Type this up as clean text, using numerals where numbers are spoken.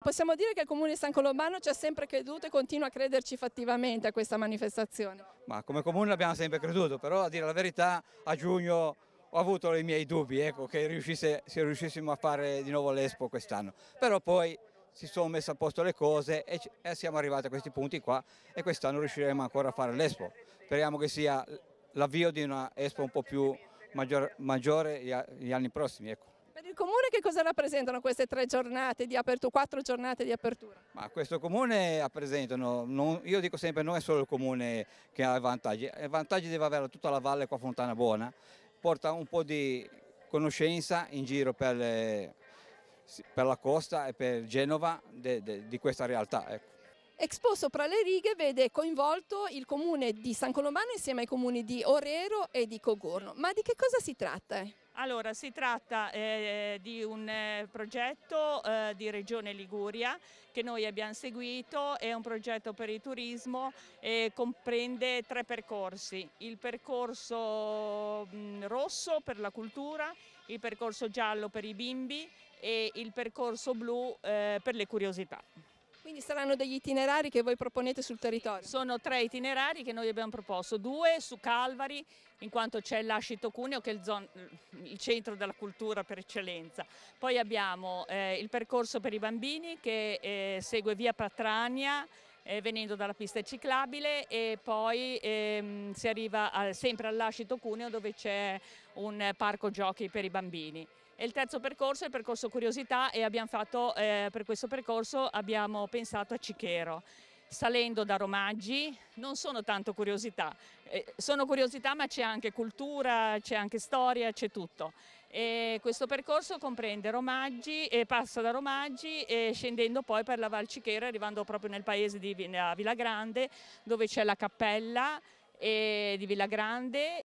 Possiamo dire che il Comune di San Colombano ci ha sempre creduto e continua a crederci fattivamente a questa manifestazione. Ma come comune abbiamo sempre creduto, però a dire la verità a giugno ho avuto i miei dubbi, ecco, che se riuscissimo a fare di nuovo l'Expo quest'anno. Però poi si sono messe a posto le cose e siamo arrivati a questi punti qua e quest'anno riusciremo ancora a fare l'Expo. Speriamo che sia l'avvio di una Expo un po' più maggiore gli anni prossimi, ecco. Per il Comune che cosa rappresentano queste 3 giornate di apertura, 4 giornate di apertura? Ma questo comune rappresentano, io dico sempre, non è solo il comune che ha i vantaggi deve avere tutta la valle qua Fontana Buona, porta un po' di conoscenza in giro per la costa e per Genova di questa realtà. Ecco. Expo Sopra le Righe vede coinvolto il Comune di San Colombano insieme ai comuni di Orero e di Cogorno. Ma di che cosa si tratta? Allora, si tratta di un progetto di Regione Liguria che noi abbiamo seguito, è un progetto per il turismo e comprende 3 percorsi: il percorso rosso per la cultura, il percorso giallo per i bimbi e il percorso blu per le curiosità. Quindi saranno degli itinerari che voi proponete sul territorio? Sono 3 itinerari che noi abbiamo proposto, 2 su Calvari, in quanto c'è l'Ascito Cuneo che è il centro della cultura per eccellenza. Poi abbiamo il percorso per i bambini che segue via Patrania, venendo dalla pista ciclabile, e poi si arriva sempre all'Ascito Cuneo dove c'è un parco giochi per i bambini. E il terzo percorso è il percorso curiosità e abbiamo fatto, per questo percorso abbiamo pensato a Cichero. Salendo da Romaggi, non sono tanto curiosità, sono curiosità ma c'è anche cultura, c'è anche storia, c'è tutto. E questo percorso comprende Romaggi e passa da Romaggi e scendendo poi per la Val Cichero, arrivando proprio nel paese di Villagrande, dove c'è la cappella di Villagrande